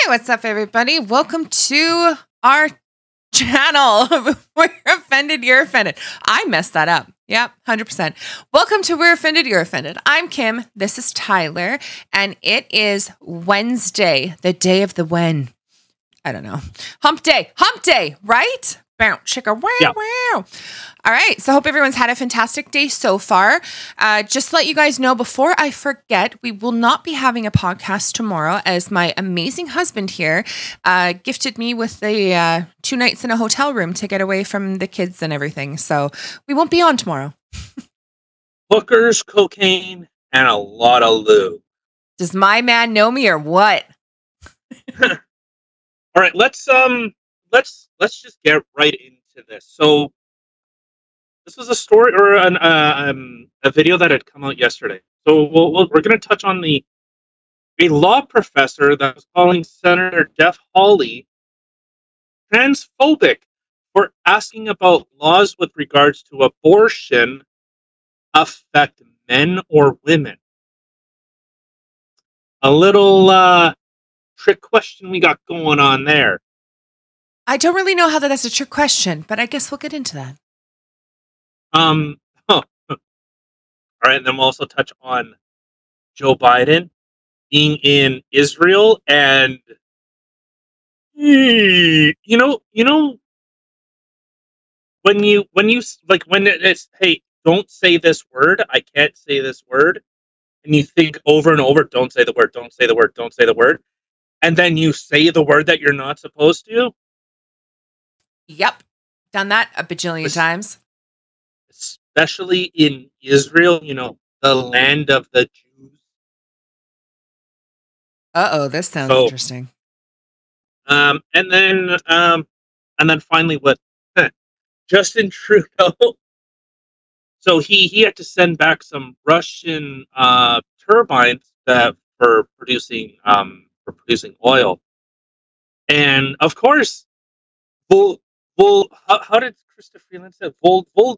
what's up, everybody? Welcome to our channel. We're offended, you're offended. I messed that up. Yep, 100%. Welcome to We're Offended, You're Offended. I'm Kim. This is Tyler. And it is Wednesday, the day of the when. I don't know. Hump day, right? Bow, chicka, wow, Yeah. wow. All right. So I hope everyone's had a fantastic day so far. Just to let you guys know before I forget, we will not be having a podcast tomorrow as my amazing husband here gifted me with the 2 nights in a hotel room to get away from the kids and everything. So we won't be on tomorrow. Hookers, cocaine, and a lot of lube. Does my man know me or what? All right, let's just get right into this. So this was a story or a video that had come out yesterday. So we're going to touch on a law professor that was calling Senator Hawley transphobic for asking about laws with regards to abortion affect men or women. A little trick question we got going on there. I don't really know how that's a trick question, but I guess we'll get into that. All right, and then we'll also touch on Joe Biden being in Israel, and you know when it's, hey, don't say this word, I can't say this word, and you think over and over, don't say the word, don't say the word, don't say the word, and then you say the word that you're not supposed to. Yep. Done that a bajillion times. Especially in Israel, the land of the Jews. This sounds interesting. And then finally with Justin Trudeau. So he had to send back some Russian turbines for producing oil. And of course, how did Krista Freeland say? Voldemir,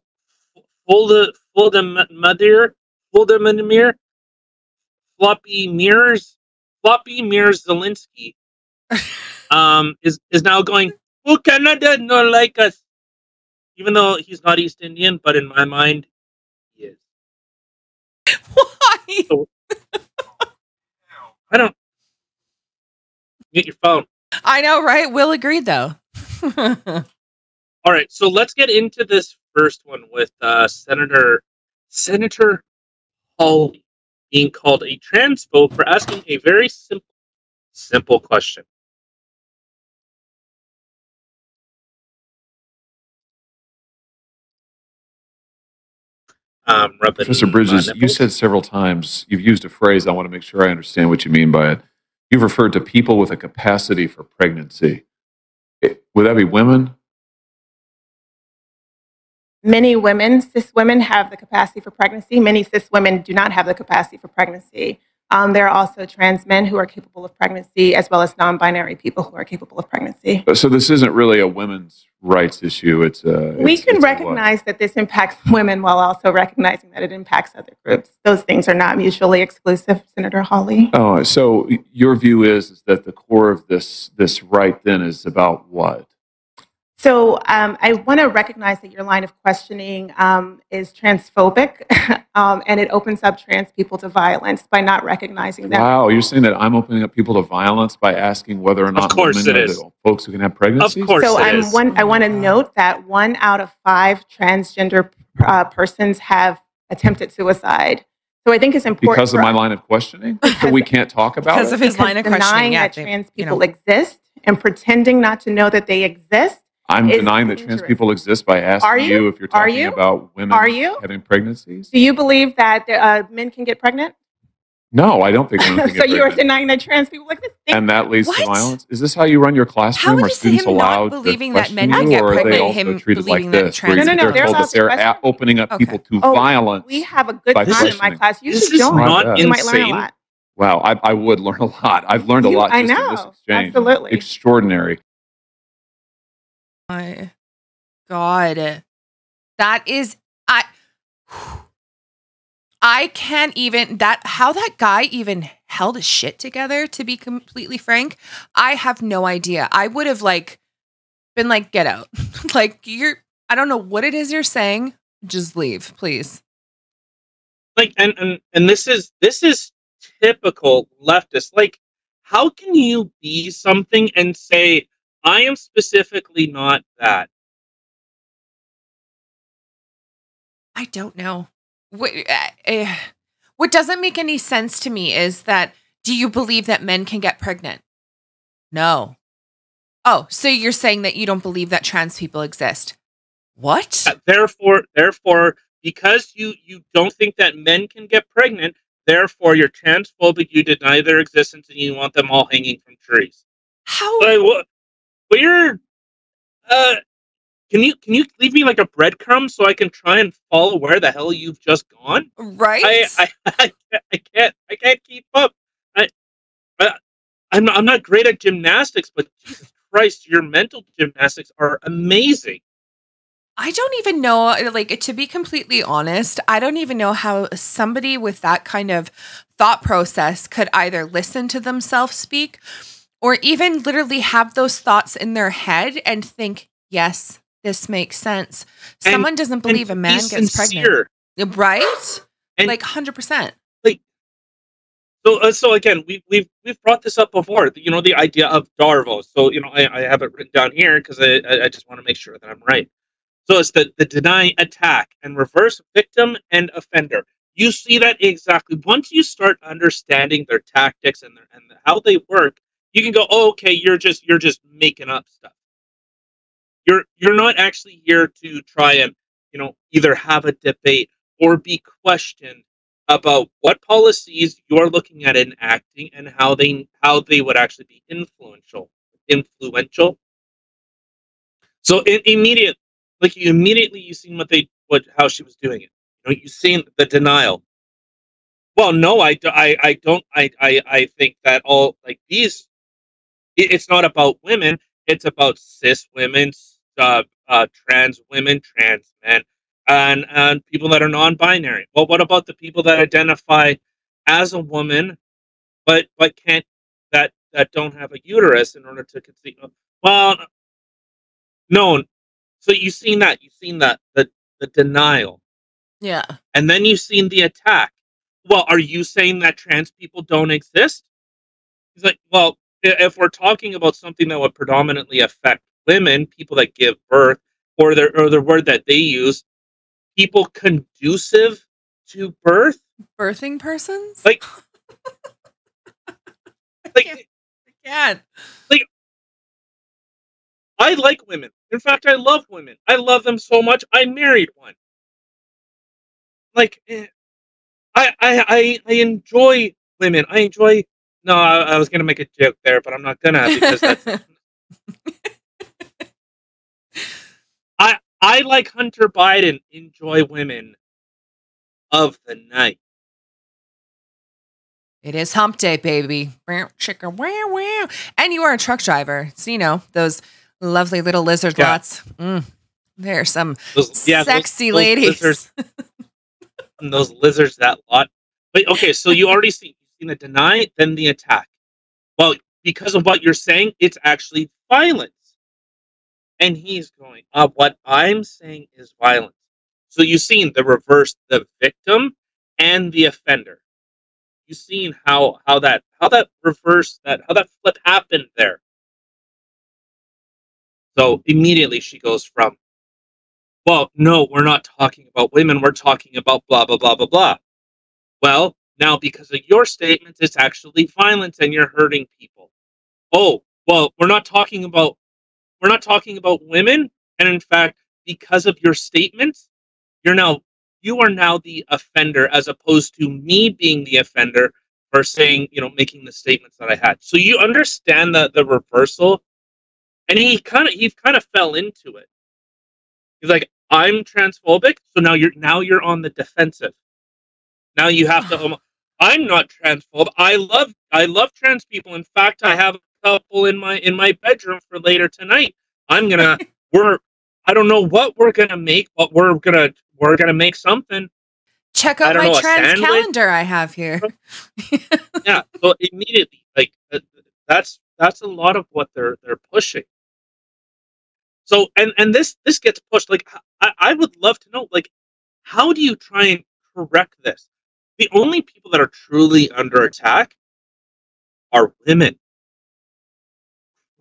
floppy mirrors Zelenskyy is now going, oh, Canada not like us, even though he's not East Indian, but in my mind he is. Why? So, I don't get your phone. I know, right? Will agreed though. All right, so let's get into this first one with Senator Hawley being called a transphobe for asking a very simple question. Professor Bridges, you said several times, you've used a phrase, I want to make sure I understand what you mean by it. You've referred to people with a capacity for pregnancy. Would that be women? Many women, cis women, have the capacity for pregnancy. Many cis women do not have the capacity for pregnancy. There are also trans men who are capable of pregnancy, as well as non-binary people who are capable of pregnancy. So this isn't really a women's rights issue. We can recognize that this impacts women while also recognizing that it impacts other groups. Those things are not mutually exclusive, Senator Hawley. Oh, so your view is that the core of this right then is about what? So I want to recognize that your line of questioning is transphobic, and it opens up trans people to violence by not recognizing that. Wow, you're saying that I'm opening up people to violence by asking whether or not women are the folks who can have pregnancies? Of course so it is. I want to note that 1 out of 5 transgender persons have attempted suicide. So I think it's important because of my line of questioning that we can't talk about because of his line of questioning. Denying that trans people exist and pretending not to know that they exist. I'm denying that trans people exist by asking you if you're talking about women having pregnancies. Do you believe that men can get pregnant? No, I don't think women can get pregnant. So you are denying that trans people exist? And that leads to violence? Is this how you run your classroom? How are students allowed to believing question that men you, can get or are they pregnant, also him treated like believing that this? trans No, They're told that they're opening up people to violence. We have a good time in my class. You should join. Not you might learn a insane. lot. Wow, I would learn a lot. I've learned a lot just in this exchange. Absolutely. Extraordinary. My God. That is, I can't even how that guy even held his shit together, to be completely frank. I have no idea. I would have been like, get out. Like, I don't know what it is you're saying. Just leave, please. Like, and this is typical leftist. Like, how can you be something and say, I am specifically not that? I don't know. What doesn't make any sense to me is that, do you believe that men can get pregnant? No. Oh, so you're saying that you don't believe that trans people exist? What? Therefore, because you don't think that men can get pregnant, therefore you're transphobic, you deny their existence, and you want them all hanging from trees. How? Like, weird. Can you leave me like a breadcrumb so I can try and follow where the hell you've just gone? Right. I can't keep up. I'm not great at gymnastics, but Jesus Christ, your mental gymnastics are amazing. I don't even know, like, to be completely honest, I don't even know how somebody with that kind of thought process could either listen to themselves speak or even literally have those thoughts in their head and think, yes, this makes sense. Someone doesn't believe a man gets pregnant. Right? And, like 100%. Like, so again, we've brought this up before, the idea of DARVO. So, I have it written down here because I just want to make sure that I'm right. So it's the deny, attack, and reverse victim and offender. You see that exactly. Once you start understanding their tactics and how they work, you can go, oh, okay, you're just making up stuff. You're not actually here to try and, either have a debate or be questioned about what policies you're looking at enacting and how they would actually be influential. So immediately you seen how she was doing it. You seen the denial. Well, no, I don't. I think that all like these. It's not about women. It's about cis women, trans women, trans men, and people that are non-binary. Well, what about the people that identify as a woman, but can't that don't have a uterus in order to conceive? Well, no. So you've seen that. The denial. Yeah. And then you've seen the attack. Well, are you saying that trans people don't exist? He's like, well, if we're talking about something that would predominantly affect women, people that give birth, or the word that they use, people conducive to birth, birthing persons, like, I can't. Like, I like women. In fact, I love women. I love them so much. I married one. Like, I enjoy women. I enjoy. No, I was gonna make a joke there, but I'm not gonna because that's. I like Hunter Biden. Enjoy women of the night. It is hump day, baby. Chicka, wow, wow. And you are a truck driver. So, those lovely little lizard lots. There's some sexy those ladies. Lizards, those lizards, that lot. But okay, so you already seen the deny, then the attack. Well, because of what you're saying, it's actually violence. And he's going, what I'm saying is violence. So you've seen the reverse, the victim and the offender. You've seen how that reverse, how that flip happened there. So immediately she goes from, well, no, we're not talking about women. We're talking about blah, blah, blah, blah, blah. Well, now because of your statements, it's actually violence and you're hurting people. Oh, well, we're not talking about women. And in fact, because of your statements, you are now the offender as opposed to me being the offender for saying, making the statements that I had. So you understand the reversal. And he kind of fell into it. He's like, I'm transphobic, so now you're on the defensive. Now you have to. I'm not transphobic. I love trans people. In fact, I have a couple in my bedroom for later tonight. I don't know what we're gonna make, but we're gonna make something. Check out my trans calendar I have here. Yeah, so immediately, like that's a lot of what they're pushing. So and this gets pushed. Like I would love to know, like, how do you try and correct this? The only people that are truly under attack are women.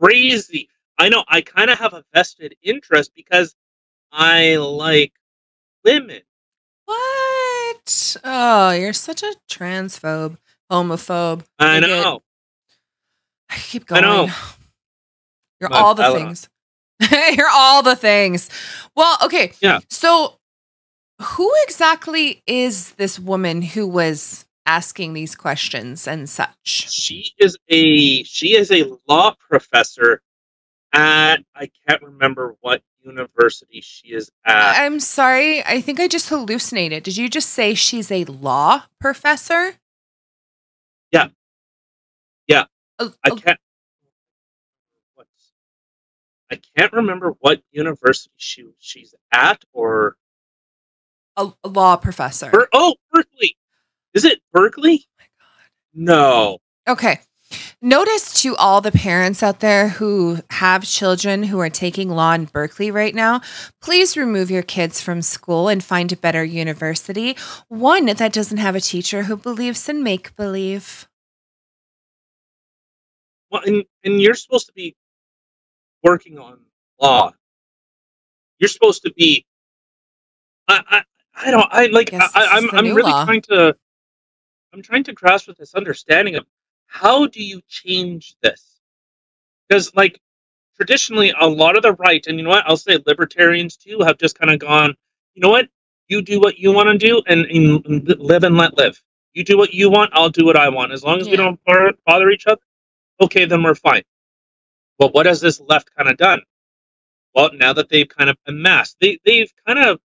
Crazy. I know. I kind of have a vested interest because I like women. What? Oh, you're such a transphobe, homophobe. I know. I keep going. I know. You're all the things. You're all the things. Well, okay. Yeah. So who exactly is this woman who was asking these questions and such? She is a law professor at, I can't remember what university she is at. I'm sorry. I think I just hallucinated. Did you just say she's a law professor? Yeah. Yeah. I can't remember what university she's at, or a law professor. Berkeley. Is it Berkeley? Oh my God. No. Okay. Notice to all the parents out there who have children who are taking law in Berkeley right now, please remove your kids from school and find a better university. One that doesn't have a teacher who believes in make-believe. Well, and you're supposed to be working on law. You're supposed to be. I'm really trying to. I'm trying to grasp with this understanding of how do you change this? Because, like, traditionally, a lot of the right, and you know what, I'll say libertarians too, have just kind of gone, you know what, you do what you want to do and live and let live. You do what you want, I'll do what I want. As long as we don't bother each other, okay, then we're fine. Well, what has this left kind of done? Well, now that they've kind of amassed, they've kind of,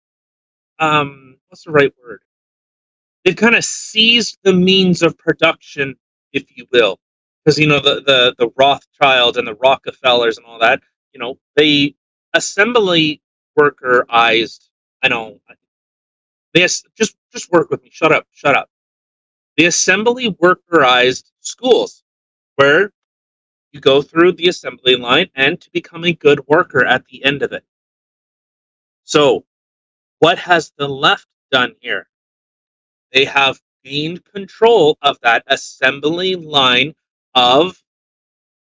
what's the right word? They've kind of seized the means of production, if you will. Because, you know, the Rothschild and the Rockefellers and all that, you know, they assembly workerized, I know, they just work with me, shut up. The assembly workerized schools, where you go through the assembly line and to become a good worker at the end of it. So, what has the left done here? They have gained control of that assembly line of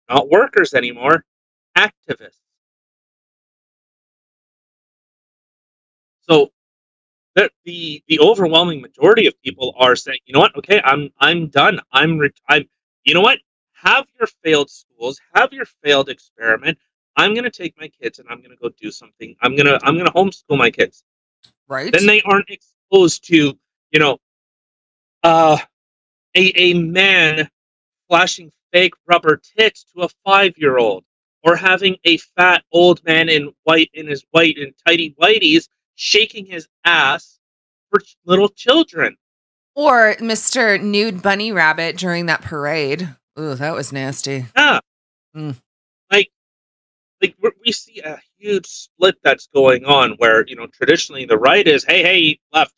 not workers anymore, activists. So the overwhelming majority of people are saying, you know what? Okay, I'm done. I'm you know what? Have your failed schools, have your failed experiment. I'm going to take my kids and I'm going to go do something. I'm going to homeschool my kids. Right. Then they aren't exposed to, you know, a man flashing fake rubber tits to a 5-year-old, or having a fat old man in his white and tidy whities shaking his ass for little children, or Mr. Nude Bunny Rabbit during that parade. Ooh, that was nasty. Yeah, like we see a huge split that's going on, where, you know, traditionally the right is, hey, left,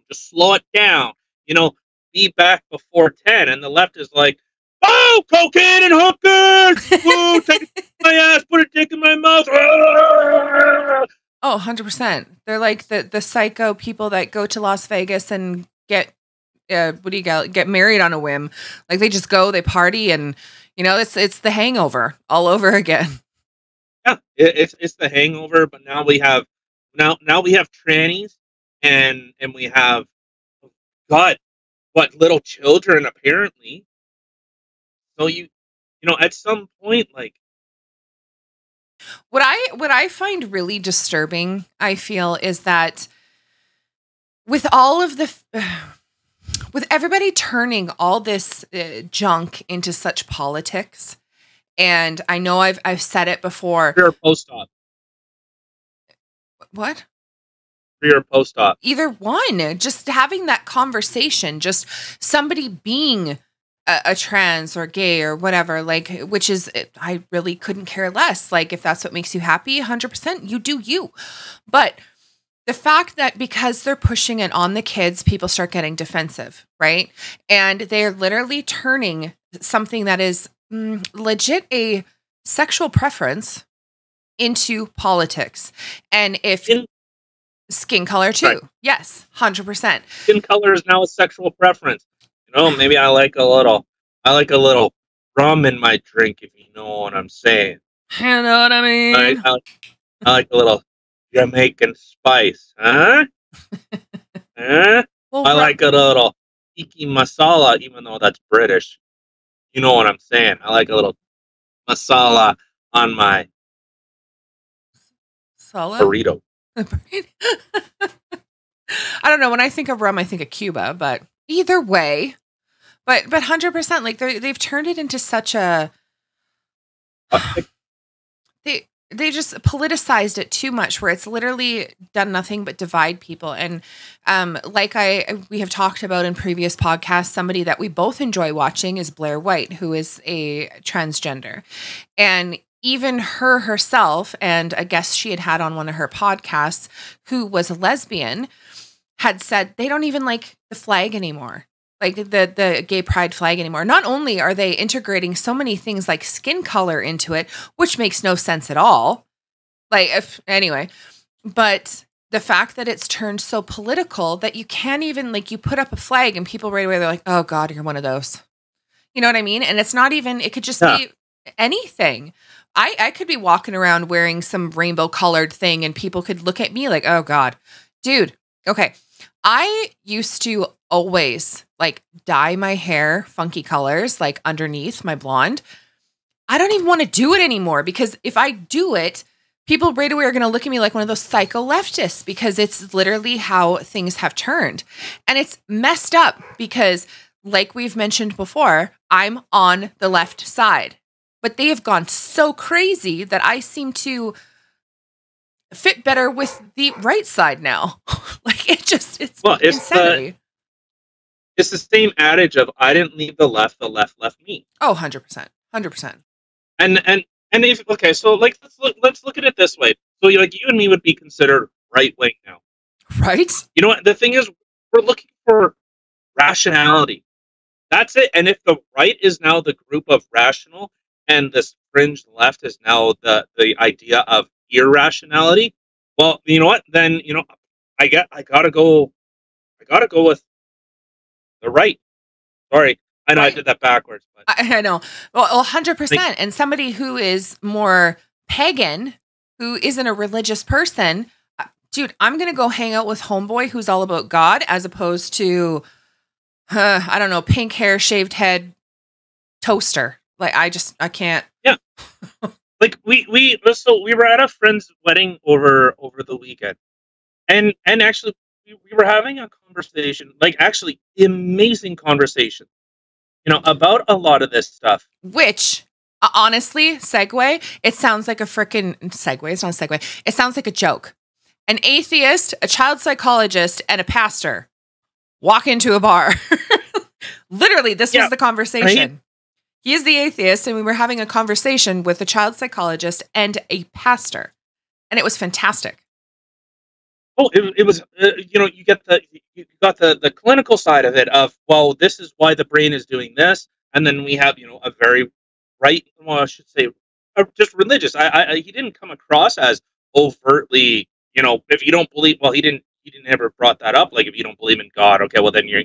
just slow it down, you know, be back before 10, and the left is like, oh, cocaine and hookers! Woo, take my ass, put a dick in my mouth. Oh, 100%. They're like the psycho people that go to Las Vegas and get get married on a whim. Like, they just go, they party, and, you know, it's the Hangover all over again. Yeah, it's the Hangover, but now we have trannies, and we have, God, what, little children apparently. So you know, at some point, like, what I find really disturbing, I feel, is that with all of with everybody turning all this junk into such politics, and I know I've said it before. Pre or post-op? What? Pre or post-op? Either one. Just having that conversation, just somebody being a trans or gay or whatever, like, which is, I really couldn't care less. Like, if that's what makes you happy, 100%, you do you. But the fact that because they're pushing it on the kids, people start getting defensive, right? And they're literally turning something that is legit a sexual preference into politics. And if skin color too, right. Yes, 100%. Skin color is now a sexual preference. You know, maybe I like a little rum in my drink, if you know what I'm saying. You know what I mean? I like a little Jamaican spice, huh? Huh? Well, I like a little tiki masala, even though that's British. You know what I'm saying? I like a little masala on my burrito. I don't know. When I think of rum, I think of Cuba, but either way, but 100%, like they've turned it into such a. They just politicized it too much, where it's literally done nothing but divide people. And like we have talked about in previous podcasts, somebody that we both enjoy watching is Blair White, who is a transgender. And even herself, and a guest she had on one of her podcasts, who was a lesbian, had said they don't even like the flag anymore. Like the gay pride flag anymore. Not only are they integrating so many things like skin color into it, which makes no sense at all. But the fact that it's turned so political that you can't even, you put up a flag and people right away, they're like, oh God, you're one of those. You know what I mean? And it's not even, it could just be anything. I could be walking around wearing some rainbow colored thing and people could look at me like, oh God, dude. Okay. I used to always dye my hair funky colors, underneath my blonde. I don't even want to do it anymore, because if I do it, people right away are going to look at me like one of those psycho leftists, because it's literally how things have turned. And it's messed up because, like we've mentioned before, I'm on the left side, but they have gone so crazy that I seem to fit better with the right side now. It's insanity. It's the same adage of I didn't leave the left left me. Oh, 100%. 100%. And if okay, so let's look at it this way. So you and me would be considered right wing now. Right? You know what? The thing is, we're looking for rationality. That's it. And if the right is now the group of rational and this fringe left is now the idea of irrationality, well, you know what? Then I gotta go with the right. Sorry, I know right. I did that backwards. But I know. Well, 100%. And somebody who is more pagan, who isn't a religious person, dude, I'm gonna go hang out with homeboy who's all about God, as opposed to, I don't know, pink hair, shaved head, toaster. I can't. Yeah. we were at a friend's wedding over the weekend, and actually we were having a conversation, actually amazing conversation, about a lot of this stuff. Which, honestly, segue, it sounds like a freaking segue. It's not a segue. It sounds like a joke. An atheist, a child psychologist, and a pastor walk into a bar. Literally, this was the conversation. Right? He is the atheist, and we were having a conversation with a child psychologist and a pastor, and it was fantastic. Oh, it was, you got the clinical side of it of, well, this is why the brain is doing this, and then we have, a very right, well, I should say, just religious. He didn't come across as overtly, if you don't believe, well, he didn't ever brought that up. If you don't believe in God, okay, well then you're,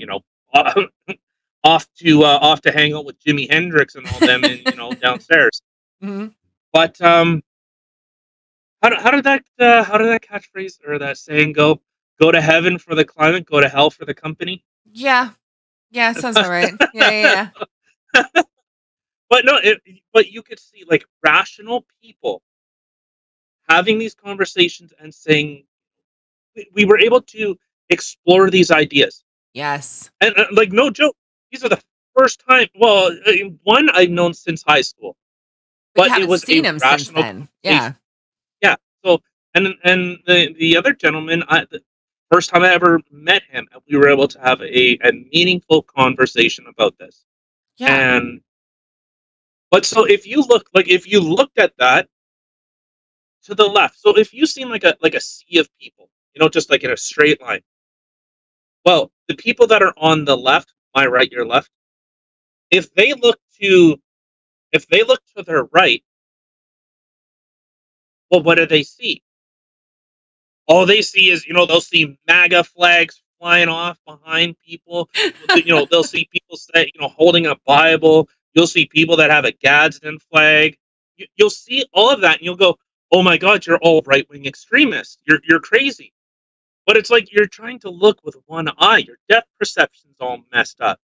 off to hang out with Jimi Hendrix and all them, and downstairs. Mm-hmm. But how did that catchphrase or that saying go? Go to heaven for the climate, go to hell for the company. Yeah, sounds all right. Yeah. But no, but you could see rational people having these conversations and saying we were able to explore these ideas. Yes, and no joke. These are the first time. Well, one I've known since high school, but it was seen him since then. Yeah. So, and the other gentleman, the first time I ever met him, we were able to have a meaningful conversation about this. Yeah. But so if you looked at that to the left, so if you seem like a sea of people, just like in a straight line. Well, the people that are on the left, my right, your left, if they look to their right, well, what do they see? All they see is, they'll see MAGA flags flying off behind people. They'll see people say, holding a Bible. You'll see people that have a Gadsden flag. You'll see all of that, and you'll go, "Oh my God, you're all right-wing extremists. You're crazy." But it's like you're trying to look with one eye. Your depth perception's all messed up,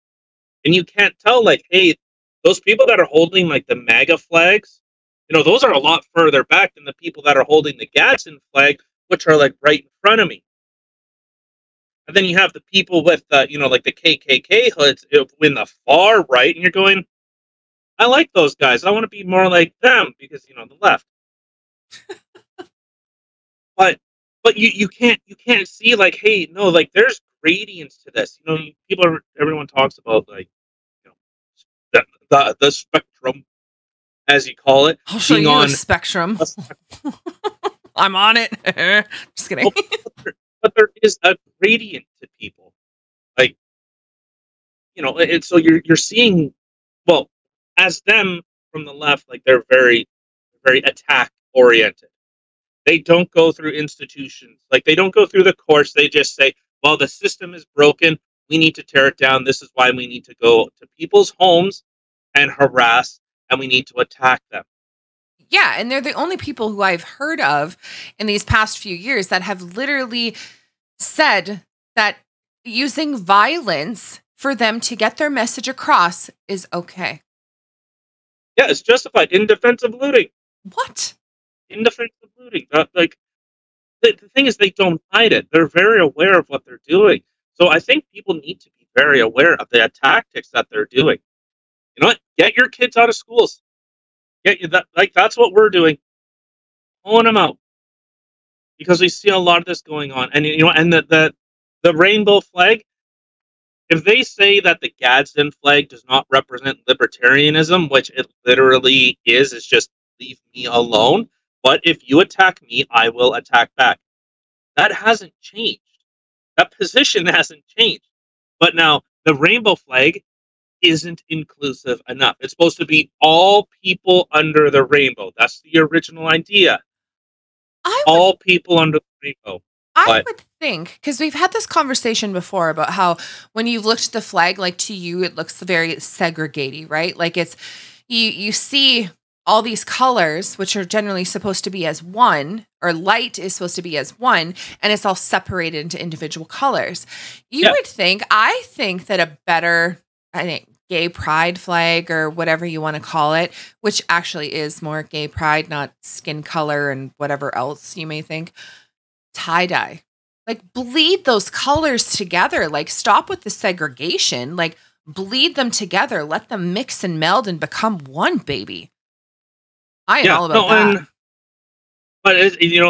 and you can't tell. Like, hey, those people that are holding like the MAGA flags, those are a lot further back than the people that are holding the Gadsden flag, which are like right in front of me. And then you have the people with, like the KKK hoods in the far right, and you're going, I like those guys. I want to be more like them because, the left. but you can't see like, hey, no, like there's gradients to this. Everyone talks about like, the spectrum, as you call it. I'll show you a spectrum. I'm on it. Just kidding. But there is a gradient to people, like, and so you're seeing, well, as them from the left, like they're very, very attack oriented. They don't go through institutions, like they don't go through the courts. They just say, well, the system is broken. We need to tear it down. This is why we need to go to people's homes and harass, and we need to attack them. Yeah, and they're the only people who I've heard of in these past few years that have literally said that using violence for them to get their message across is okay. Yeah, it's justified. In defense of looting. What? In defense of looting. Like, the thing is, they don't hide it. They're very aware of what they're doing. So I think people need to be very aware of the tactics that they're doing. You know what? Get your kids out of schools. That's what we're doing. Pulling them out. Because we see a lot of this going on. And and the rainbow flag, if they say that the Gadsden flag does not represent libertarianism, which it literally is, it's just leave me alone. But if you attack me, I will attack back. That hasn't changed. That position hasn't changed. But now the rainbow flag isn't inclusive enough. It's supposed to be all people under the rainbow. That's the original idea. All people under the rainbow. I would think, because we've had this conversation before about how when you looked at the flag, like to you, it looks very segregated, right? Like it's, you see all these colors, which are generally supposed to be as one, or light is supposed to be as one, and it's all separated into individual colors. I think that a better, gay pride flag or whatever you want to call it, which actually is more gay pride, not skin color and whatever else you may think. Tie-dye. Like, bleed those colors together. Like, stop with the segregation. Like, bleed them together. Let them mix and meld and become one, baby. I am all about that. But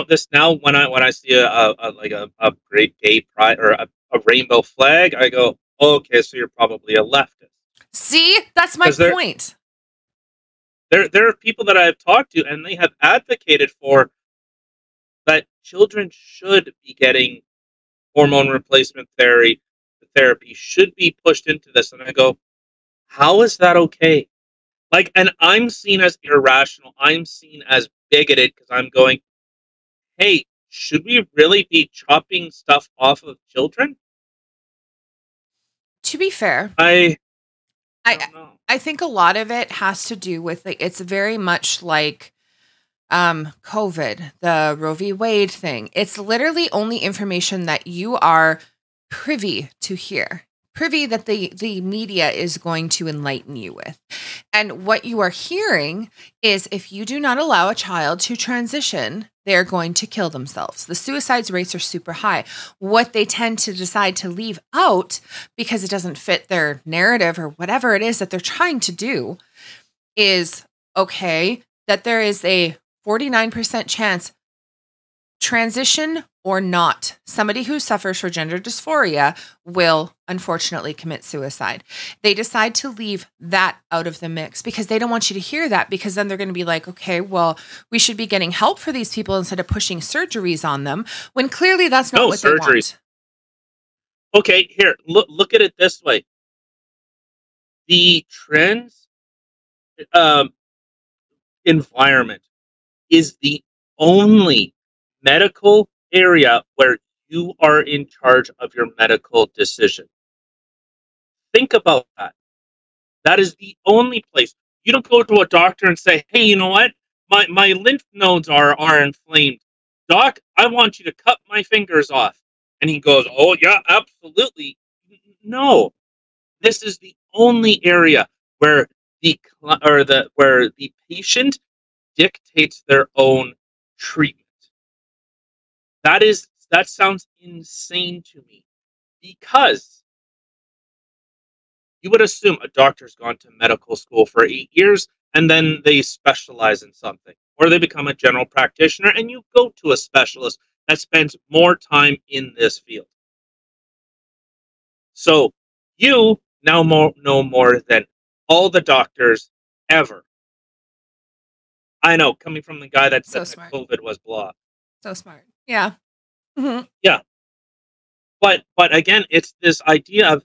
this now, when I see a great gay pride or a rainbow flag, I go, okay, so you're probably a leftist. See, that's my point. There are people that I have talked to, and they have advocated for that children should be getting hormone replacement therapy should be pushed into this. And I go, how is that okay? Like, and I'm seen as irrational. I'm seen as bigoted because I'm going, hey, should we really be chopping stuff off of children? To be fair, I think a lot of it has to do with, like, it's very much like COVID, the Roe v. Wade thing. It's literally only information that you are privy to hear, privy that the media is going to enlighten you with. And what you are hearing is, if you do not allow a child to transition, they're going to kill themselves. The suicide rates are super high. What they tend to decide to leave out because it doesn't fit their narrative or whatever it is that they're trying to do is, okay, that there is a 49% chance transition or not, somebody who suffers from gender dysphoria will unfortunately commit suicide. They decide to leave that out of the mix because they don't want you to hear that, because then they're going to be like, okay, well, we should be getting help for these people instead of pushing surgeries on them, when clearly that's not what surgeries. They want. Okay, here, look at it this way. The trans environment is the only medical area where you are in charge of your medical decision. Think about that. That is the only place. You don't go to a doctor and say, hey, you know what? My lymph nodes are inflamed. Doc, I want you to cut my fingers off. And he goes, oh, yeah, absolutely. No. This is the only area where the patient dictates their own treatment. That sounds insane to me, because you would assume a doctor's gone to medical school for 8 years and then they specialize in something, or they become a general practitioner and you go to a specialist that spends more time in this field. So you now know more than all the doctors ever. I know, coming from the guy that said that COVID was blah. So smart. Yeah. Mm-hmm. Yeah. But again, it's this idea of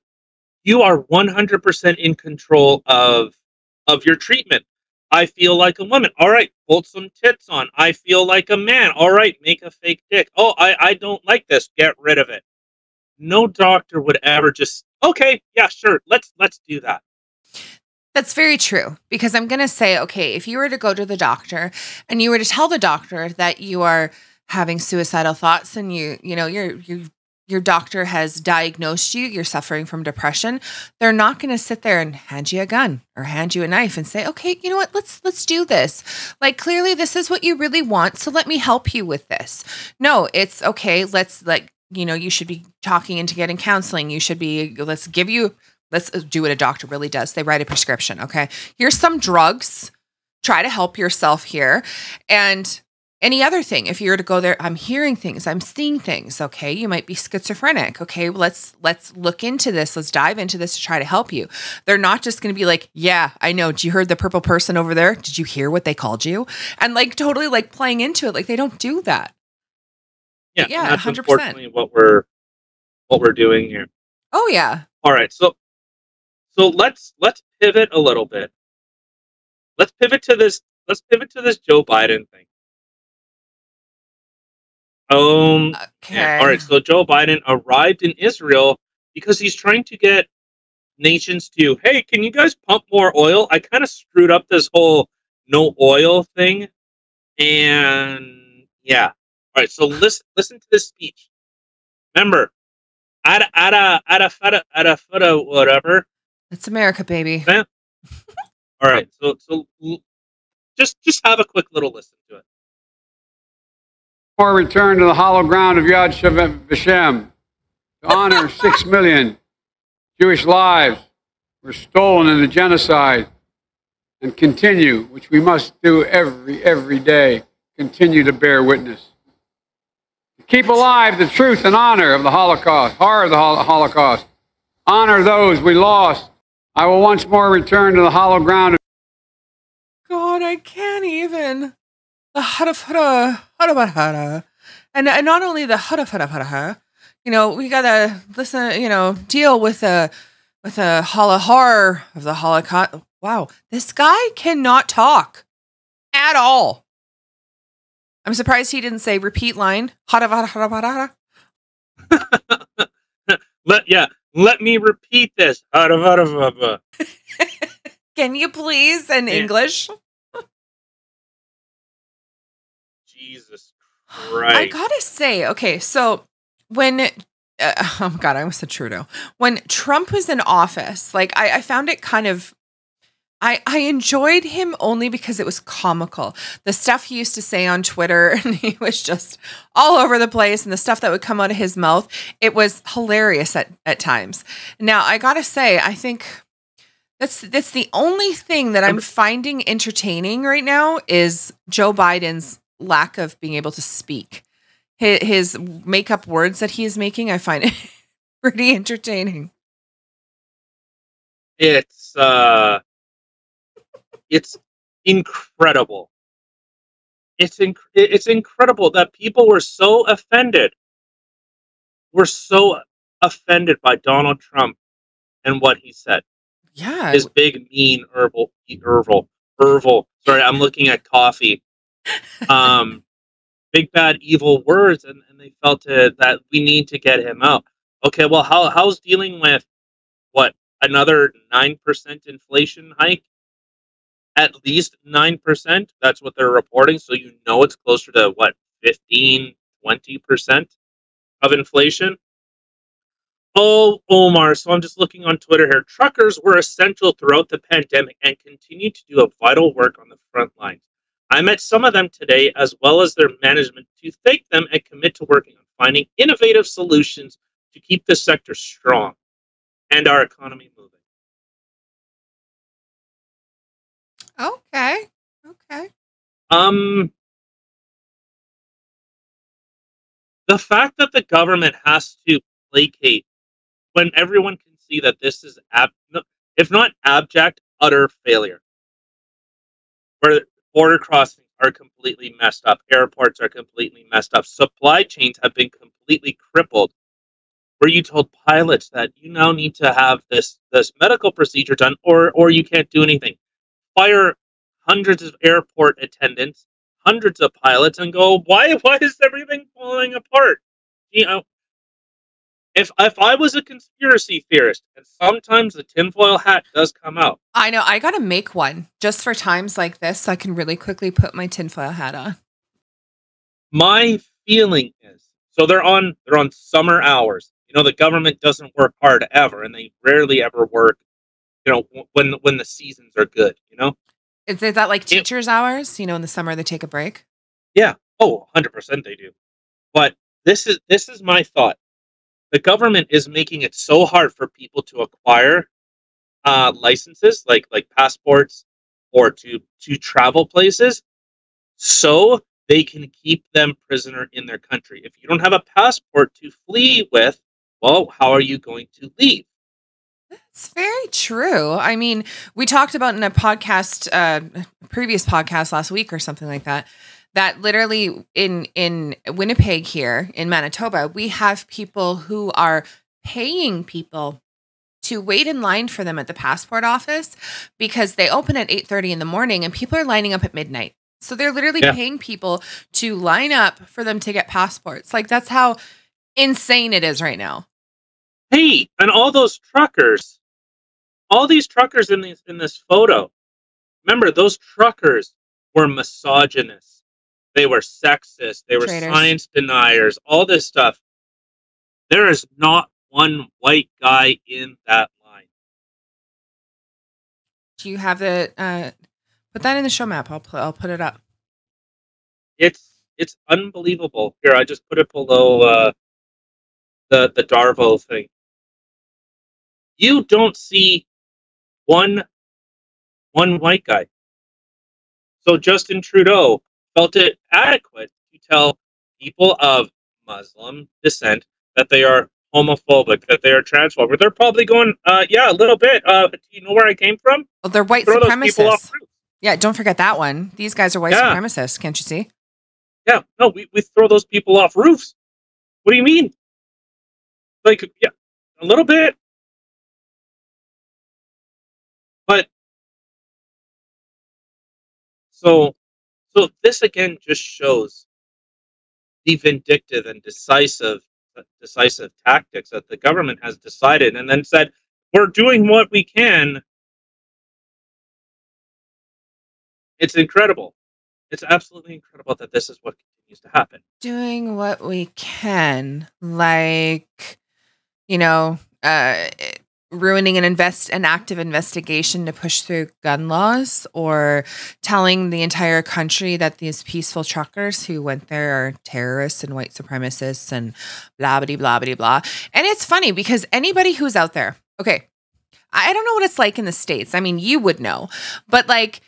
you are 100% in control of your treatment. I feel like a woman. All right, bolt some tits on. I feel like a man. All right, make a fake dick. Oh, I don't like this. Get rid of it. No doctor would ever just, okay, yeah, sure, let's do that. That's very true, because I'm going to say, okay, if you were to go to the doctor and you were to tell the doctor that you are having suicidal thoughts and your doctor has diagnosed you're suffering from depression, they're not going to sit there and hand you a gun or hand you a knife and say, okay, you know what, let's do this. Like, clearly this is what you really want, so let me help you with this. No, it's okay. You should be talking into getting counseling. You should be, let's do what a doctor really does. They write a prescription. Okay. Here's some drugs. Try to help yourself here. And any other thing, if you were to go there, I'm hearing things, I'm seeing things. Okay. You might be schizophrenic. Okay. Let's look into this. Let's dive into this to try to help you. They're not just going to be like, yeah, I know. Did you hear the purple person over there? Did you hear what they called you? And like totally like playing into it. Like, they don't do that. Yeah. Yeah. That's 100%. Unfortunately what we're doing here. Oh yeah. All right. So let's pivot a little bit. Let's pivot to this Joe Biden thing. Okay. Yeah. All right. So Joe Biden arrived in Israel because he's trying to get nations to, hey, can you guys pump more oil? I kind of screwed up this whole no oil thing, and yeah. All right. So listen to this speech. Remember, at a whatever. It's America, baby. Yeah. All right. So just have a quick little listen to it. Or return to the hollow ground of Yad Vashem to honor 6 million Jewish lives were stolen in the genocide, and continue, which we must do every day, continue to bear witness. To keep alive the truth and honor of the Holocaust, horror of the Holocaust, honor those we lost. I will once more return to the hollow ground. God, I can't even. The hada. And not only the hada. We gotta listen. Deal with the horror of the Holocaust. Wow, this guy cannot talk at all. I'm surprised he didn't say repeat line. Hada. Let me repeat this. Can you please in English? Jesus Christ. I gotta say, okay, so when, oh God, I almost said Trudeau. When Trump was in office, like I found it kind of, I enjoyed him only because it was comical. The stuff he used to say on Twitter, and he was just all over the place, and the stuff that would come out of his mouth, it was hilarious at times. Now, I gotta say, I think that's the only thing that I'm finding entertaining right now is Joe Biden's lack of being able to speak. his make-up words that he is making, I find it pretty entertaining. It's incredible. It's incredible that people were so offended. We're so offended by Donald Trump and what he said. Yeah. His big, mean, herbal. Sorry, I'm looking at coffee. Big, bad, evil words, and they felt that we need to get him out. Okay, well, how's dealing with, what, another 9% inflation hike? At least 9%. That's what they're reporting. So it's closer to, what, 15, 20% of inflation? Oh, Omar, so I'm just looking on Twitter here. Truckers were essential throughout the pandemic and continue to do a vital work on the front lines. I met some of them today, as well as their management, to thank them and commit to working on finding innovative solutions to keep the sector strong and our economy moving. Okay. The fact that the government has to placate when everyone can see that this is, if not abject, utter failure. Where border crossings are completely messed up, airports are completely messed up, supply chains have been completely crippled. Where you told pilots that you now need to have this medical procedure done, or you can't do anything. Fire hundreds of airport attendants, hundreds of pilots, and go, why is everything falling apart? If I was a conspiracy theorist, and sometimes the tinfoil hat does come out. I know. I got to make one just for times like this so I can really quickly put my tinfoil hat on. My feeling is, so they're on summer hours. The government doesn't work hard ever, and they rarely ever work, when the seasons are good, Is that like teachers' hours? In the summer they take a break? Yeah. Oh, 100% they do. But this is my thought. The government is making it so hard for people to acquire licenses, like passports, or to travel places, so they can keep them prisoner in their country. If you don't have a passport to flee with, well, how are you going to leave? That's very true. I mean, we talked about in a podcast, previous podcast last week or something like that, that literally in Winnipeg here in Manitoba, we have people who are paying people to wait in line for them at the passport office because they open at 8:30 in the morning and people are lining up at midnight. So they're literally paying people to line up for them to get passports. Like, that's how insane it is right now. Hey, and all those truckers, all these truckers in this photo, remember, those truckers were misogynists. They were sexist. They were science deniers. All this stuff. There is not one white guy in that line. Do you have the? Put that in the show map. I'll put it up. It's unbelievable. Here, I just put it below the DARVO thing. You don't see one white guy. So Justin Trudeau felt it adequate to tell people of Muslim descent that they are homophobic, that they are transphobic. They're probably going, yeah, a little bit. Do you know where I came from? Well, they're white supremacists. Yeah, don't forget that one. These guys are white supremacists. Can't you see? Yeah, no, we throw those people off roofs. What do you mean? Like, yeah, a little bit. But so this again just shows the vindictive and decisive tactics that the government has decided and then said, we're doing what we can. It's incredible. It's absolutely incredible that this is what continues to happen. Doing what we can, like, ruining an active investigation to push through gun laws, or telling the entire country that these peaceful truckers who went there are terrorists and white supremacists and blah, blah, blah, blah, blah. And it's funny because anybody who's out there, okay, I don't know what it's like in the States. I mean, you would know, but like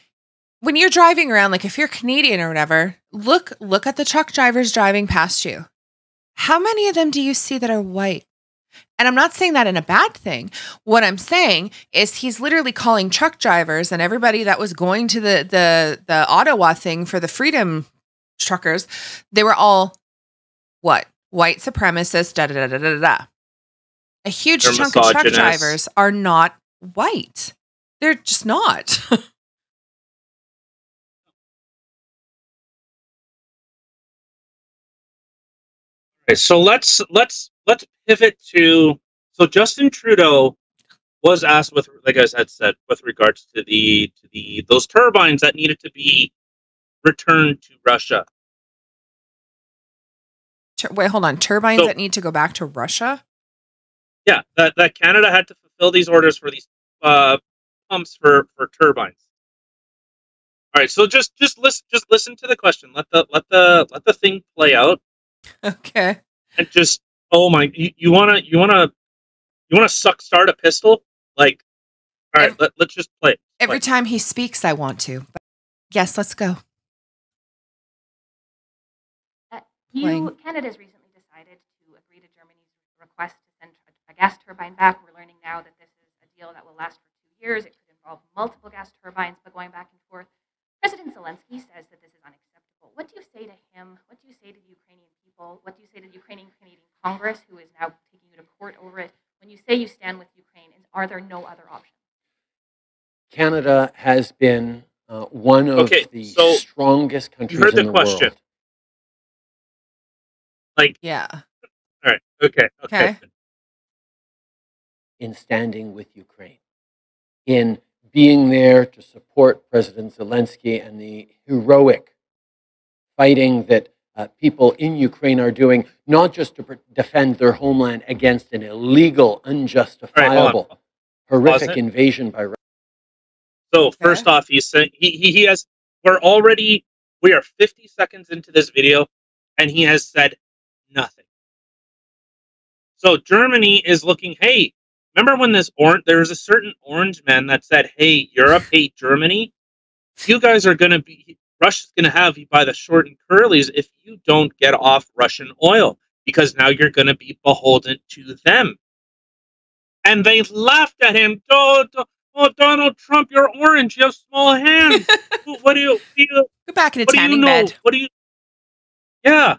when you're driving around, like if you're Canadian or whatever, look at the truck drivers driving past you. How many of them do you see that are white? And I'm not saying that in a bad thing. What I'm saying is he's literally calling truck drivers and everybody that was going to the Ottawa thing for the freedom truckers. They were all what? White supremacists, da da da da da da. A huge chunk of truck drivers are not white. They're just not. Okay, so let's pivot to, so Justin Trudeau was asked, with, like I had said, with regards to those turbines that needed to be returned to Russia. Wait, hold on. Turbines that need to go back to Russia? Yeah, that Canada had to fulfill these orders for these pumps for turbines. All right, so just listen to the question. Let the thing play out. Okay. And just, oh my, you wanna start a pistol? Like, all right, let's just play. Every time he speaks, I want to. But yes, let's go. Canada's recently decided to agree to Germany's request to send a gas turbine back. We're learning now that this is a deal that will last for 2 years. It could involve multiple gas turbines, but going back and forth. President Zelenskyy says that this is unacceptable. What do you say to him? What do you say to the Ukrainian people? What do you say to the Ukrainian Canadian Congress, who is now taking you to court over it? When you say you stand with Ukraine, are there no other options? Canada has been one of the strongest countries in the world. Like, yeah. All right. Okay. In standing with Ukraine, in being there to support President Zelenskyy and the heroic fighting that people in Ukraine are doing, not just to defend their homeland against an illegal, unjustifiable, horrific invasion by Russia. So first off, he said he has. We are 50 seconds into this video, and he has said nothing. So Germany is looking. Hey, remember when there was a certain orange man that said, "Hey, Europe, hey, Germany, you guys are going to be. Russia's going to have you by the short and curlies if you don't get off Russian oil, because now you're going to be beholden to them." And they laughed at him. Oh, Donald Trump, you're orange. You have small hands. What do you go back in a tanning bed? What do you? Yeah,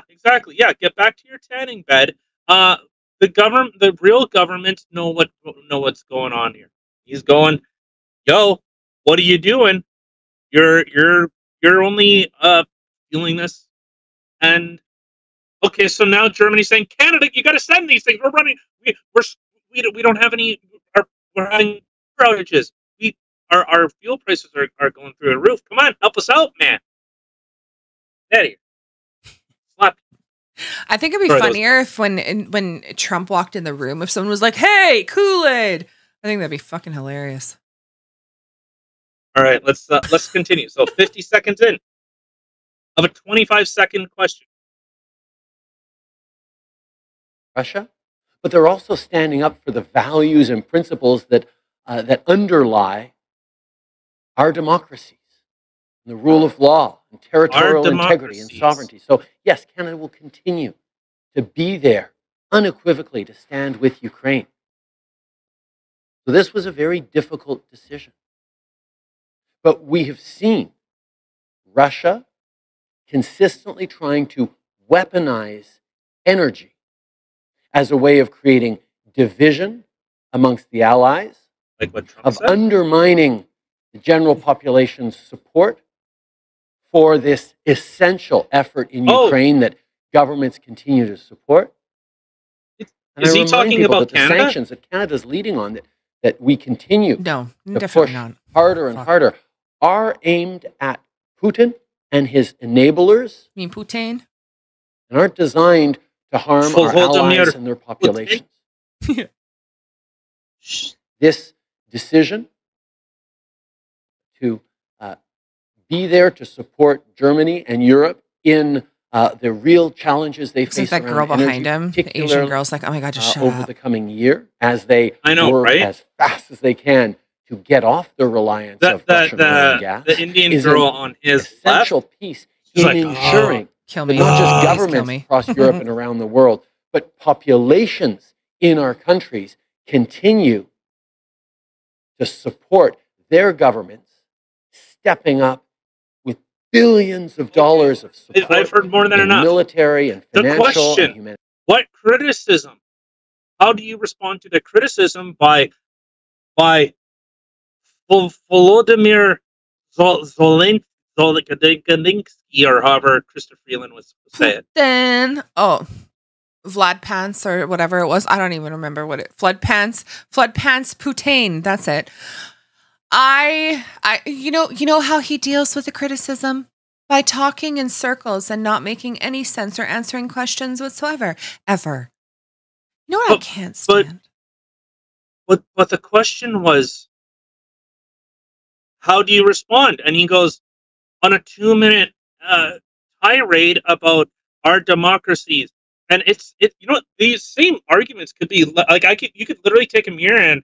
exactly. Yeah, get back to your tanning bed. The real government know what's going on here. He's going, yo, what are you doing? You're only feeling this, and okay. So now Germany's saying, Canada, you got to send these things. We're running. We don't have any. We're having outages. Our fuel prices are going through the roof. Come on, help us out, man. Eddie, slap. I think it'd be funnier if when Trump walked in the room, if someone was like, "Hey, Kool-Aid," I think that'd be fucking hilarious. All right, let's continue. So 50 seconds in of a 25-second question. Russia, but they're also standing up for the values and principles that underlie our democracies, and the rule of law, and territorial integrity and sovereignty. So yes, Canada will continue to be there unequivocally to stand with Ukraine. So this was a very difficult decision. But we have seen Russia consistently trying to weaponize energy as a way of creating division amongst the allies, like what Trump of said? Undermining the general population's support for this essential effort in Ukraine that governments continue to support. Is he talking about Canada? The sanctions that Canada's leading on, that we continue to push harder and harder, are aimed at Putin and his enablers. You mean Putin? And aren't designed to harm our allies and their populations. This decision to be there to support Germany and Europe in the real challenges they face that girl behind him, the Asian girl's like, oh my God, just shut over up. The coming year, as they work as fast as they can to get off the reliance of Russian oil and gas. The Indian girl on his essential piece in ensuring Kill me. Not just Please kill governments me. across Europe and around the world, but populations in our countries continue to support their governments stepping up with billions of dollars of support. I've heard more than in enough. Military and The financial question, and humanitarian. what criticism? How do you respond to the criticism by Volodymyr Zelenskyy, or however Christopher Freeland was saying? Then, Vlad Pants or whatever it was. I don't even remember what it. Flood Pants Putain. That's it. You know how he deals with the criticism? By talking in circles and not making any sense or answering questions whatsoever. Ever. You know what I can't stand? But the question was, how do you respond? And he goes on a 2-minute tirade about our democracies. And it's these same arguments could be like you could literally take a mirror and,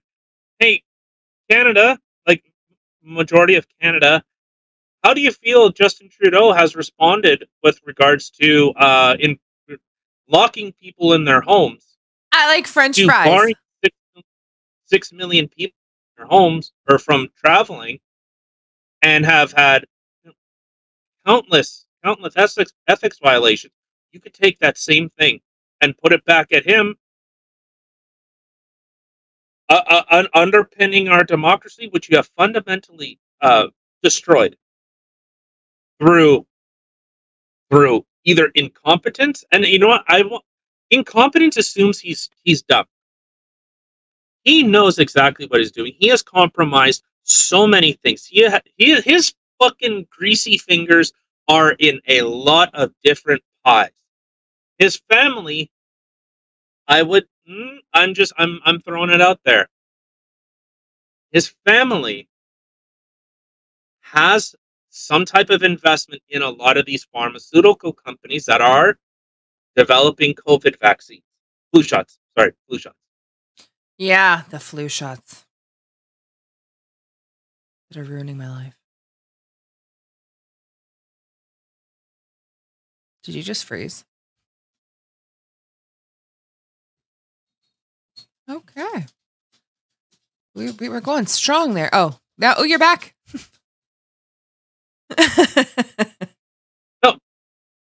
hey, Canada, like majority of Canada, how do you feel Justin Trudeau has responded with regards to in locking people in their homes? I like French fries. Barring 6 million people in their homes or from traveling, and have had countless ethics violations. You could take that same thing and put it back at him, underpinning our democracy, which you have fundamentally destroyed through either incompetence, and you know what? Incompetence assumes he's dumb. He knows exactly what he's doing. He has compromised so many things. His fucking greasy fingers are in a lot of different pies. His family, I'm throwing it out there. His family has some type of investment in a lot of these pharmaceutical companies that are developing COVID vaccines. Flu shots. Yeah, the flu shots that are ruining my life. Did you just freeze? Okay. We were going strong there. Oh, you're back. No,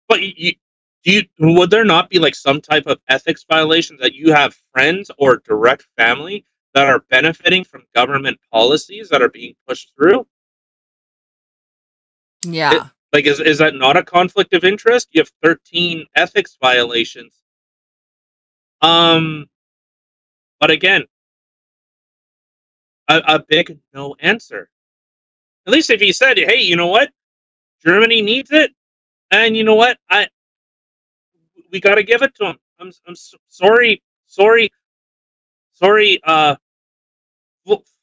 but would there not be like some type of ethics violations that you have friends or direct family that are benefiting from government policies that are being pushed through? Yeah. Is that not a conflict of interest? You have 13 ethics violations. But again, a big no answer. At least if he said, hey, you know what? Germany needs it. And you know what? We got to give it to him. I'm sorry,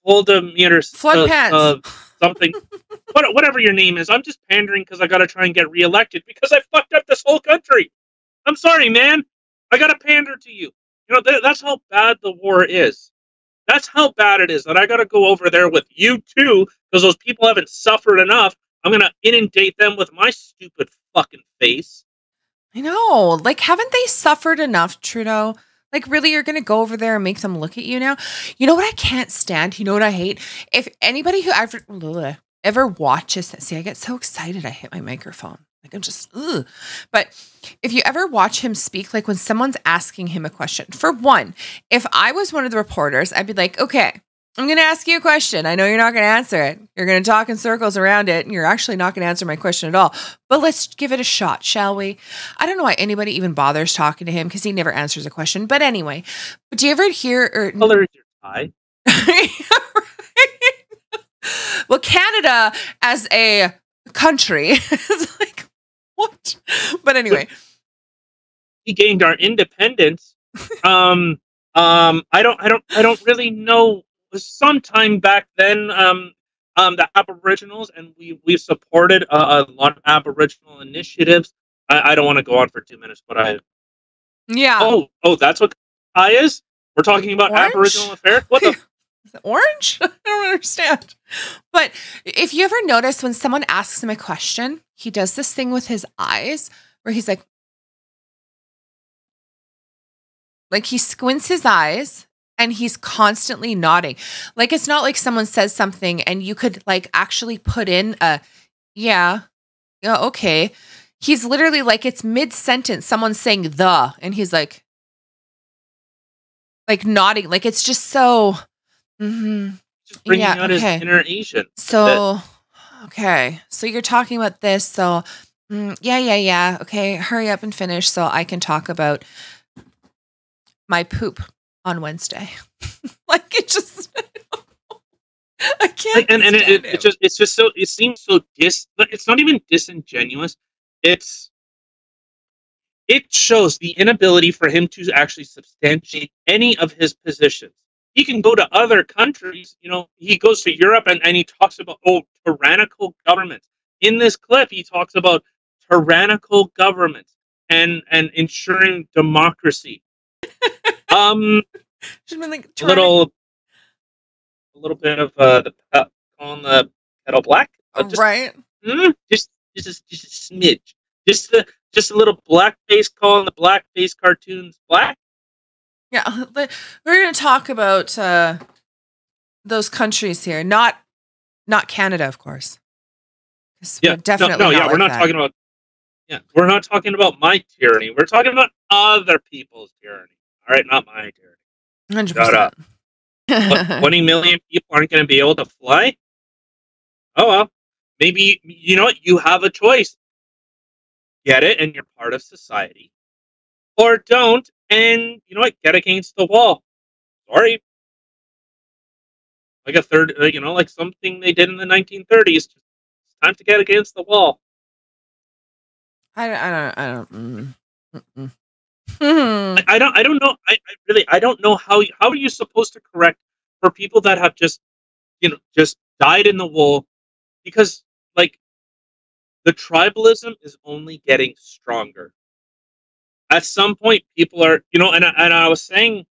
Voldemir, Flood pants. something, whatever your name is. I'm just pandering because I got to try and get reelected because I fucked up this whole country. I'm sorry, man. I got to pander to you. You know, that's how bad the war is. That's how bad it is that I got to go over there with you too, because those people haven't suffered enough. I'm going to inundate them with my stupid fucking face. I know. Like, haven't they suffered enough, Trudeau? Like, really, you're going to go over there and make them look at you now? You know what I can't stand? You know what I hate? If anybody who ever watches this, see, I get so excited I hit my microphone. Like, I'm just, ugh. But if you ever watch him speak, like when someone's asking him a question, for one, if I was one of the reporters, I'd be like, okay, I'm going to ask you a question. I know you're not going to answer it. You're going to talk in circles around it, and you're actually not going to answer my question at all. But let's give it a shot, shall we? I don't know why anybody even bothers talking to him because he never answers a question. But anyway, but do you ever hear... color is your tie? Well, Canada as a country is like, what? But anyway. We gained our independence. I don't really know. Sometime back then, the Aboriginals, and we've supported a lot of Aboriginal initiatives. I don't want to go on for 2 minutes, but yeah. Oh, that's what I is. We're talking about Orange? Aboriginal affairs. What the? Is it orange? I don't understand. But if you ever notice when someone asks him a question, he does this thing with his eyes where he's like he squints his eyes and he's constantly nodding. Like, it's not like someone says something and you could like actually put in a, yeah, okay. He's literally like, it's mid-sentence, someone's saying the, and he's like nodding. Like, it's just so, just bringing out his inner Asian. So, okay. So you're talking about this. So, yeah. Okay. Hurry up and finish so I can talk about my poop on Wednesday. Like, it just, I can't. And it's just so, it seems so it's not even disingenuous. It shows the inability for him to actually substantiate any of his positions. He can go to other countries, he goes to Europe and he talks about, tyrannical governments. In this clip, he talks about tyrannical governments and ensuring democracy. Should be like a little bit of calling the kettle black. Right. Just a smidge. Just a little blackface calling the blackface cartoons black. Yeah, we're going to talk about those countries here, not Canada, of course. Yeah, definitely. We're not talking about. Yeah, we're not talking about my tyranny. We're talking about other people's tyranny. All right, not my tyranny. 100%. Shut up. 20 million people aren't going to be able to fly? Oh, well. Maybe, you know what? You have a choice. Get it, and you're part of society. Or don't, and, you know what? Get against the wall. Sorry. Like a third, like something they did in the 1930s. It's time to get against the wall. I don't know. I don't know how are you supposed to correct for people that have just died in the wool, because like the tribalism is only getting stronger. At some point, people are, and I was saying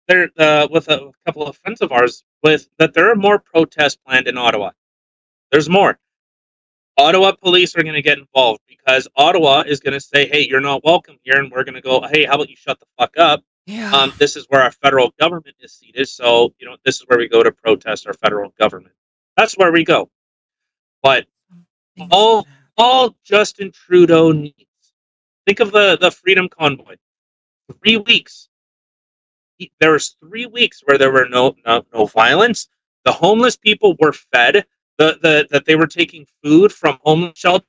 there with a couple of friends of ours that there are more protests planned in Ottawa. There's more. Ottawa police are going to get involved because Ottawa is going to say, hey, you're not welcome here. And we're going to go, hey, how about you shut the fuck up? Yeah. This is where our federal government is seated. So, this is where we go to protest our federal government. That's where we go. But all Justin Trudeau needs, think of the Freedom Convoy. 3 weeks. There was 3 weeks where there were no violence. The homeless people were fed. That they were taking food from homeless shelters.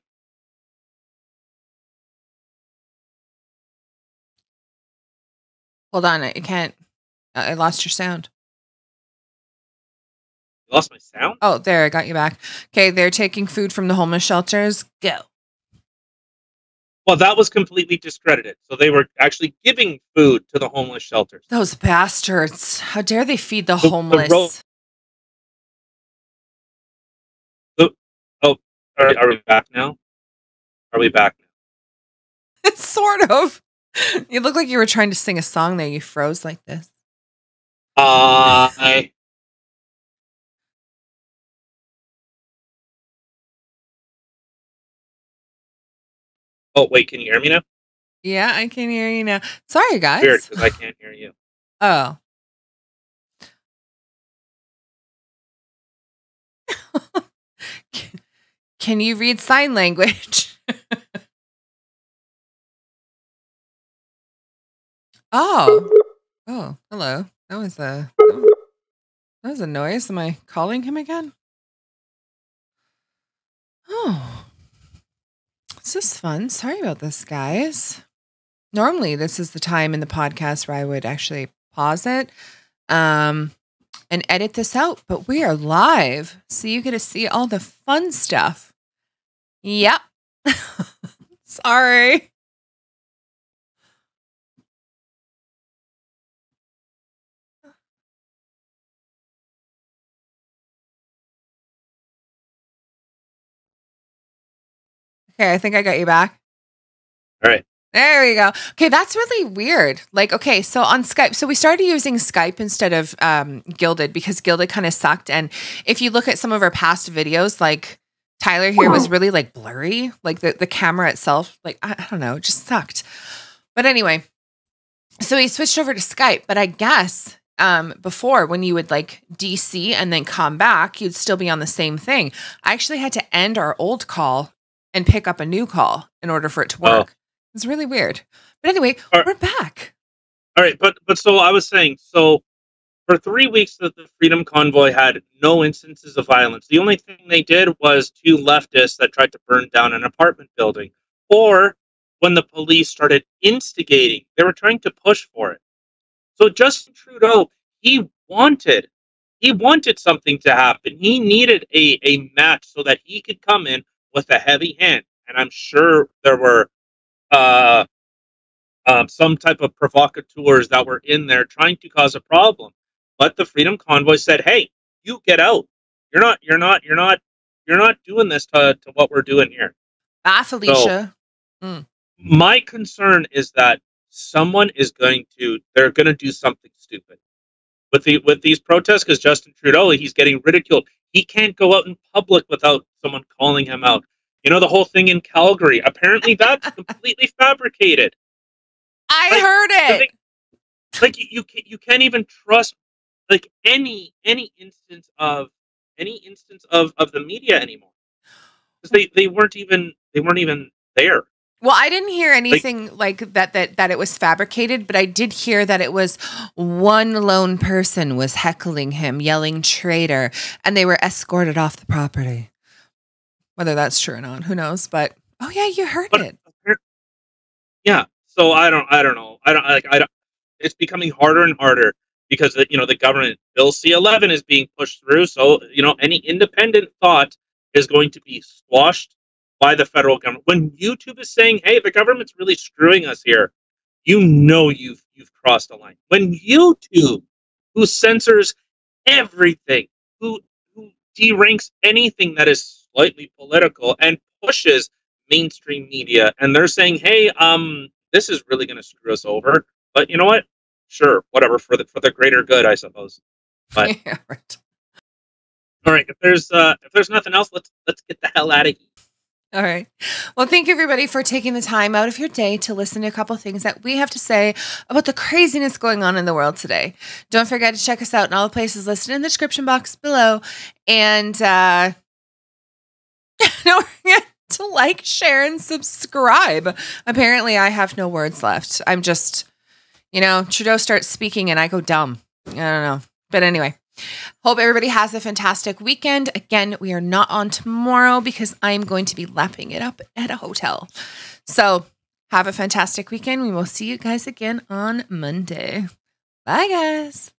Hold on, I can't. I lost your sound. You lost my sound? Oh, there, I got you back. Okay, they're taking food from the homeless shelters. Go. Well, that was completely discredited. So they were actually giving food to the homeless shelters. Those bastards! How dare they feed the homeless? Are we back now? Are we back now? Sort of. You look like you were trying to sing a song there. You froze like this. Oh, wait, can you hear me now? Yeah, I can hear you now. Sorry, guys. Weird, because I can't hear you. Oh. Can you read sign language? Oh, hello. That was a noise. Am I calling him again? Oh, this is fun. Sorry about this, guys. Normally, this is the time in the podcast where I would actually pause it and edit this out, but we are live, so you get to see all the fun stuff. Yep. Sorry. Okay, I think I got you back. All right. There we go. Okay, that's really weird. Like, okay, so on Skype, so we started using Skype instead of Gilded because Gilded kind of sucked. And if you look at some of our past videos, like Tyler here was really like blurry, like the camera itself, like, I don't know, it just sucked. But anyway, so he switched over to Skype, but I guess before when you would like DC and then come back, you'd still be on the same thing. I actually had to end our old call and pick up a new call in order for it to work. It's really weird. But anyway, we're back. All right, but so I was saying, so for 3 weeks that the Freedom Convoy had no instances of violence. The only thing they did was 2 leftists that tried to burn down an apartment building. Or when the police started instigating, they were trying to push for it. So Justin Trudeau, he wanted something to happen. He needed a match so that he could come in with a heavy hand. And I'm sure there were some type of provocateurs that were in there trying to cause a problem. But the Freedom Convoy said, "Hey, you get out. You're not doing this to what we're doing here." Ah, Felicia. So, my concern is that they're going to do something stupid with these protests, because Justin Trudeau, he's getting ridiculed. He can't go out in public without someone calling him out. You know, the whole thing in Calgary, apparently that's completely fabricated. I heard it. Like you can't even trust like any instance of the media anymore, because they weren't even there. Well, I didn't hear anything like that it was fabricated, but I did hear that it was one lone person was heckling him, yelling traitor, and they were escorted off the property. Whether that's true or not, who knows? But oh yeah, you heard it. Yeah. So I don't know. I don't. It's becoming harder and harder because the government Bill C-11 is being pushed through. So any independent thought is going to be squashed by the federal government. When YouTube is saying, "Hey, the government's really screwing us here," you've crossed a line. When YouTube, who censors everything, who deranks anything that is slightly political and pushes mainstream media, and they're saying, "Hey, this is really going to screw us over," but you know what? Sure, whatever, for the greater good, I suppose. But yeah, right. All right, if there's nothing else, let's get the hell out of here. All right. Well, thank you everybody for taking the time out of your day to listen to a couple of things that we have to say about the craziness going on in the world today. Don't forget to check us out in all the places listed in the description box below. And don't forget to like, share, and subscribe. Apparently, I have no words left. I'm just, Trudeau starts speaking and I go dumb. I don't know. But anyway. Hope everybody has a fantastic weekend. Again, we are not on tomorrow because I'm going to be lapping it up at a hotel. So have a fantastic weekend. We will see you guys again on Monday. Bye, guys.